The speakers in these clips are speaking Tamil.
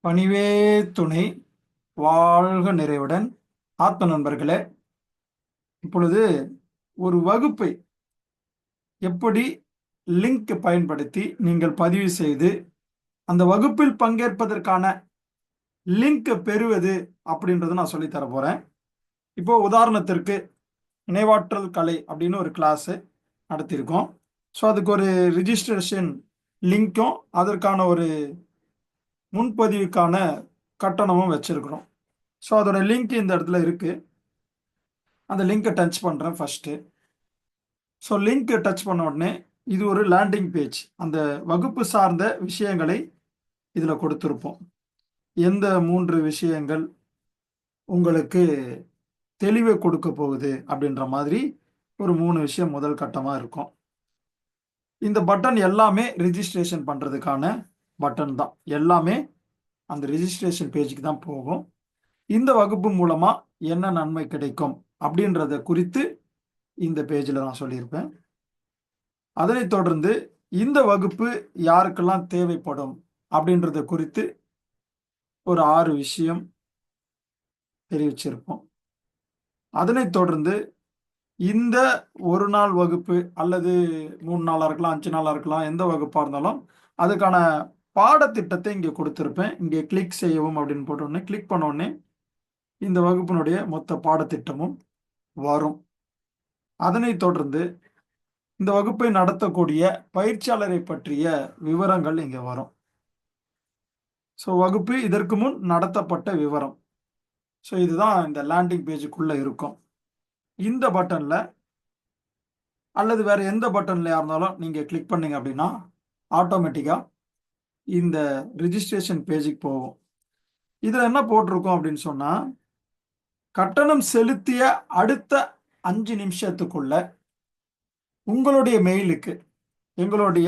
பணிவே துணை. வாழ்க நிறைவுடன். ஆத்ம நண்பர்களே, இப்பொழுது ஒரு வகுப்பை எப்படி லிங்க் பயன்படுத்தி நீங்கள் பதிவு செய்து அந்த வகுப்பில் பங்கேற்பதற்கான லிங்க் பெறுவது அப்படின்றத நான் சொல்லித் தர போறேன். இப்போ உதாரணத்திற்கு நினைவாற்றல் கலை அப்படின்னு ஒரு கிளாஸ் நடத்தியிருக்கோம். ஸோ அதுக்கு ஒரு ரிஜிஸ்ட்ரேஷன் லிங்க்கும் அதற்கான ஒரு முன்பதிவுக்கான கட்டணமும் வச்சிருக்கிறோம். ஸோ அதோட லிங்க் இந்த இடத்துல இருக்கு. அந்த லிங்கை டச் பண்ணுறேன் ஃபர்ஸ்ட்டு. ஸோ லிங்க் டச் பண்ண உடனே இது ஒரு லேண்டிங் பேஜ். அந்த வகுப்பு சார்ந்த விஷயங்களை இதில் கொடுத்துருப்போம். எந்த 3 விஷயங்கள் உங்களுக்கு தெளிவை கொடுக்க போகுது அப்படின்ற மாதிரி ஒரு 3 விஷயம் முதல் கட்டமாக இருக்கும். இந்த பட்டன் எல்லாமே ரிஜிஸ்ட்ரேஷன் பண்ணுறதுக்கான பட்டன் தான். எல்லாமே அந்த ரிஜிஸ்ட்ரேஷன் பேஜுக்கு தான் போகும். இந்த வகுப்பு மூலமாக என்ன நன்மை கிடைக்கும் அப்படின்றத குறித்து இந்த பேஜில் நான் சொல்லியிருப்பேன். அதனைத் தொடர்ந்து இந்த வகுப்பு யாருக்கெல்லாம் தேவைப்படும் அப்படின்றத குறித்து ஒரு 6 விஷயம் தெரிவிச்சிருப்போம். அதனைத் தொடர்ந்து இந்த ஒரு நாள் வகுப்பு அல்லது 3 நாளா இருக்கலாம், 5 நாளா இருக்கலாம், எந்த வகுப்பா இருந்தாலும் அதுக்கான பாடத்திட்டத்தை இங்கே கொடுத்திருப்பேன். இங்கே கிளிக் செய்யவும் அப்படின்னு போட்ட உடனே கிளிக் பண்ண உடனே இந்த வகுப்பினுடைய மொத்த பாடத்திட்டமும் வரும். அதனைத் தொடர்ந்து இந்த வகுப்பை நடத்தக்கூடிய பயிற்சியாளரை பற்றிய விவரங்கள் இங்கே வரும். ஸோ வகுப்பு இதற்கு முன் நடத்தப்பட்ட விவரம். ஸோ இதுதான் இந்த லேண்டிங் பேஜுக்குள்ள இருக்கும். இந்த பட்டன்ல அல்லது வேற எந்த பட்டன்லயா இருந்தாலும் நீங்க கிளிக் பண்ணீங்க அப்படின்னா ஆட்டோமேட்டிக்கா இந்த ரிஜிஸ்ட்ரேஷன் பேஜுக்கு போகும். இதுல என்ன போட்டிருக்கோம் அப்படின்னு சொன்னா, கட்டணம் செலுத்திய அடுத்த 5 நிமிஷத்துக்குள்ள உங்களுடைய மெயிலுக்கு எங்களுடைய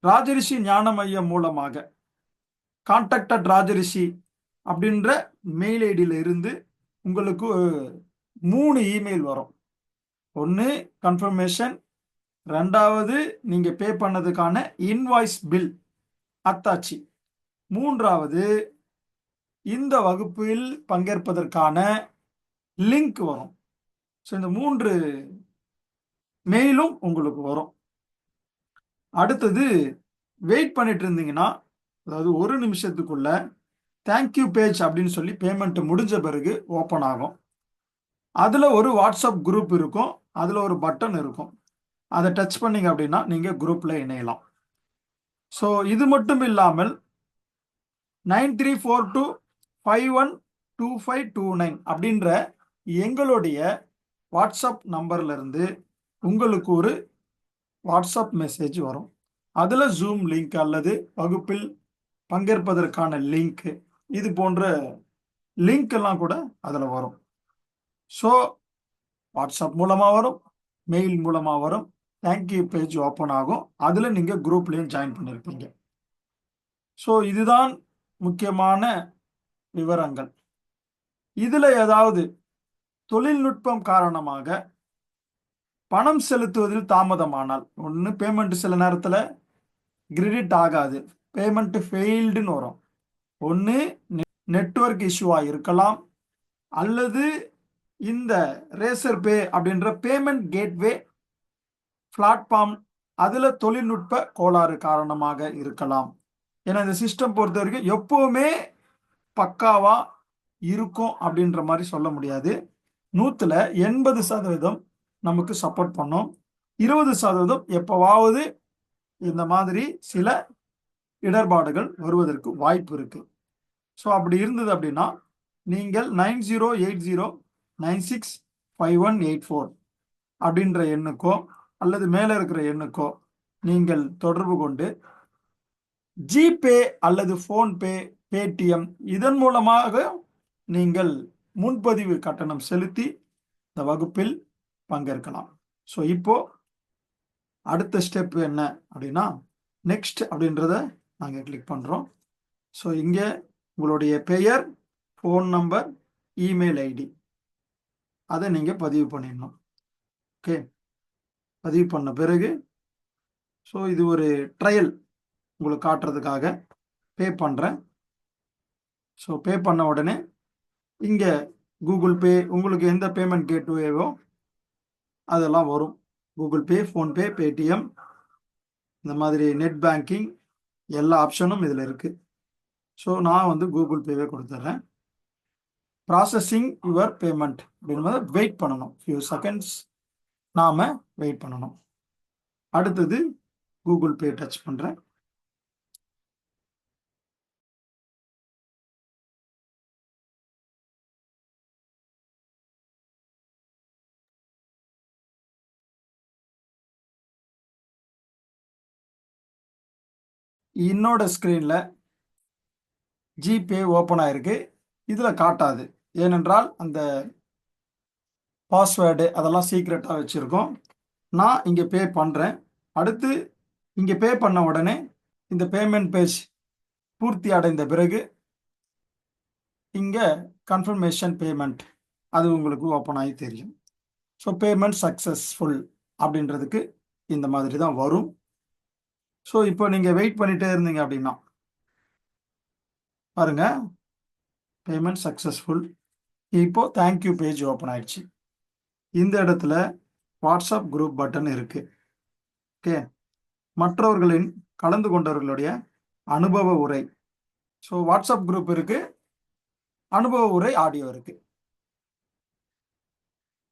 ராஜரிஷி ஞான மையம் மூலமாக contact@rajarishi அப்படின்ற மெயில் ஐடியில இருந்து உங்களுக்கு 3 இமெயில் வரும். ஒன்று கன்ஃபர்மேஷன், ரெண்டாவது நீங்க பே பண்ணதுக்கான இன்வாய்ஸ் பில் அத்தாச்சி, மூன்றாவது இந்த வகுப்பில் பங்கேற்பதற்கான லிங்க் வரும். ஸோ இந்த 3 மெயிலும் உங்களுக்கு வரும். அடுத்தது வெயிட் பண்ணிட்டு இருந்தீங்கன்னா, அதாவது 1 நிமிஷத்துக்குள்ள தேங்க்யூ பேஜ் அப்படின்னு சொல்லி பேமெண்ட் முடிஞ்ச பிறகு ஓப்பன் ஆகும். அதுல ஒரு வாட்ஸ்அப் குரூப் இருக்கும். அதுல ஒரு பட்டன் இருக்கும். அதை டச் பண்ணீங்க அப்படின்னா நீங்க குரூப்ல இணையலாம். ஸோ இது மட்டும் இல்லாமல் 9342512529 அப்படின்ற எங்களுடைய வாட்ஸ்அப் நம்பர்ல இருந்து உங்களுக்கு ஒரு வாட்ஸ்அப் மெசேஜ் வரும். அதுல ஜூம் லிங்க் அல்லது வகுப்பில் பங்கேற்பதற்கான லிங்க், இது போன்ற லிங்க் எல்லாம் கூட அதுல வரும். ஸோ வாட்ஸ்அப் மூலமா வரும், மெயில் மூலமா வரும், தேங்க்யூ பேஜ் ஓப்பன் ஆகும். அதுல நீங்க குரூப்லயும் ஜாயின் பண்ணிருப்பீங்க. ஸோ இதுதான் முக்கியமான விவரங்கள். இதுல ஏதாவது தொழில்நுட்பம் காரணமாக பணம் செலுத்துவதில் தாமதமானால், ஒன்று பேமெண்ட் சில நேரத்தில் கிரெடிட் ஆகாது, பேமெண்ட் ஃபெயில்டுன்னு வரும். ஒன்று நெட்வொர்க் இஷ்யூவா இருக்கலாம், அல்லது இந்த ரேசர் பே அப்படின்ற பேமெண்ட் கேட்வே பிளாட்ஃபார்ம் அதுல தொழில்நுட்ப கோளாறு காரணமாக இருக்கலாம். ஏன்னா இந்த சிஸ்டம் பொறுத்த வரைக்கும் எப்பவுமே பக்காவா இருக்கும் அப்படின்ற மாதிரி சொல்ல முடியாது. 100ல 80% நமக்கு சப்போர்ட் பண்ணும். 20% எப்பவாவது இந்த மாதிரி சில இடர்பாடுகள் வருவதற்கு வாய்ப்பு இருக்கு. ஸோ அப்படி இருந்தது அப்படின்னா நீங்கள் 9080965184 அப்படின்ற எண்ணுக்கோ அல்லது மேல இருக்கிற எண்ணுக்கோ நீங்கள் தொடர்பு கொண்டு ஜிபே அல்லது போன்பே, பேடிஎம் இதன் மூலமாக நீங்கள் முன்பதிவு கட்டணம் செலுத்தி இந்த வகுப்பில் பங்கேற்கலாம். ஸோ இப்போ அடுத்த ஸ்டெப் என்ன அப்படின்னா, நெக்ஸ்ட் அப்படின்றத நாங்கள் கிளிக் பண்றோம். ஸோ இங்கே உங்களுடைய பெயர், ஃபோன் நம்பர், இமெயில் ஐடி அதை நீங்க பதிவு பண்ணிடணும். ஓகே, பதிவு பண்ண பிறகு ஸோ இது ஒரு ட்ரையல் உங்களுக்கு காட்டுறதுக்காக பே பண்றேன். ஸோ பே பண்ண உடனே இங்கே கூகுள் பே உங்களுக்கு எந்த பேமெண்ட் கேட்வேவோ அதெல்லாம் வரும். கூகுள் பே, ஃபோன்பே, பேடிஎம், இந்த மாதிரி நெட் பேங்கிங் எல்லா ஆப்ஷனும் இதில் இருக்குது. ஸோ நான் வந்து கூகுள் பேவே கொடுத்துட்றேன். ப்ராசஸிங் யுவர் பேமெண்ட் அப்படின்பதை வெயிட் பண்ணணும். ஃபியூ செகண்ட்ஸ் நாம் வெயிட் பண்ணணும். அடுத்தது கூகுள் பே டச் பண்ணுறேன். என்னோட ஸ்க்ரீனில் ஜிபே ஓப்பன் ஆயிருக்கு. இதில் காட்டாது, ஏனென்றால் அந்த பாஸ்வேர்டு அதெல்லாம் சீக்ரெட்டாக வச்சுருக்கோம். நான் இங்கே பே பண்ணுறேன். அடுத்து இங்கே பே பண்ண உடனே இந்த பேமெண்ட் பேஜ் பூர்த்தி அடைந்த பிறகு இங்கே கன்ஃபர்மேஷன் பேமெண்ட் அது உங்களுக்கு ஓப்பன் ஆகி தெரியும். ஸோ பேமெண்ட் சக்ஸஸ்ஃபுல் அப்படின்றதுக்கு இந்த மாதிரி தான் வரும். ஸோ இப்போ நீங்கள் வெயிட் பண்ணிகிட்டே இருந்தீங்க அப்படின்னா பாருங்கள், பேமெண்ட் சக்ஸஸ்ஃபுல். இப்போ தேங்க்யூ பேஜ் ஓப்பன் ஆயிடுச்சு. இந்த இடத்துல வாட்ஸ்அப் குரூப் பட்டன் இருக்குது. ஓகே, மற்றவர்களின் கலந்து கொண்டவர்களுடைய அனுபவ உரை. ஸோ வாட்ஸ்அப் குரூப் இருக்குது, அனுபவ உரை ஆடியோ இருக்குது.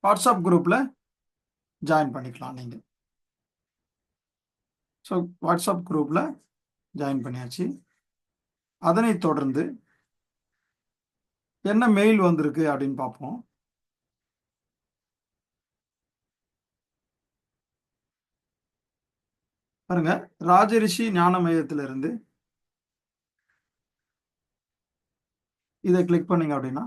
வாட்ஸ்அப் குரூப்பில் ஜாயின் பண்ணிக்கலாம் நீங்கள். ஸோ வாட்ஸ்அப் குரூப்பில் ஜாயின் பண்ணியாச்சு. அதனைத் தொடர்ந்து என்ன மெயில் வந்திருக்கு அப்படின்னு பார்ப்போம். பாருங்க, ராஜரிஷி ஞான மையத்திலிருந்து இதை கிளிக் பண்ணீங்க அப்படின்னா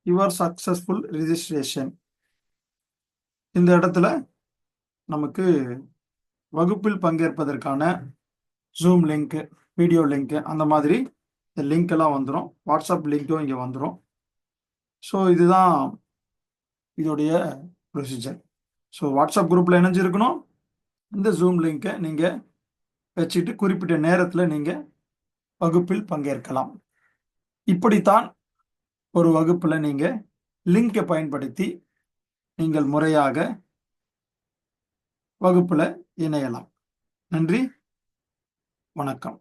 யுவர் சக்சஸ்ஃபுல் ரிஜிஸ்ட்ரேஷன். இந்த இடத்துல நமக்கு வகுப்பில் பங்கேற்பதற்கான ஜூம் லிங்க்கு, வீடியோ லிங்க்கு, அந்த மாதிரி இந்த லிங்க் எல்லாம் வந்துடும். வாட்ஸ்அப் லிங்க்கும் இங்கே வந்துடும். ஸோ இதுதான் இதோடைய ப்ரொசீஜர். ஸோ வாட்ஸ்அப் குரூப்பில் இணைஞ்சிருக்கணும். இந்த ஜூம் லிங்க்கை நீங்கள் வச்சுட்டு குறிப்பிட்ட நேரத்தில் நீங்கள் வகுப்பில் பங்கேற்கலாம். இப்படித்தான் ஒரு வகுப்பில் நீங்கள் லிங்கை பயன்படுத்தி நீங்கள் முறையாக வகுப்பில் இணையலாம். நன்றி, வணக்கம்.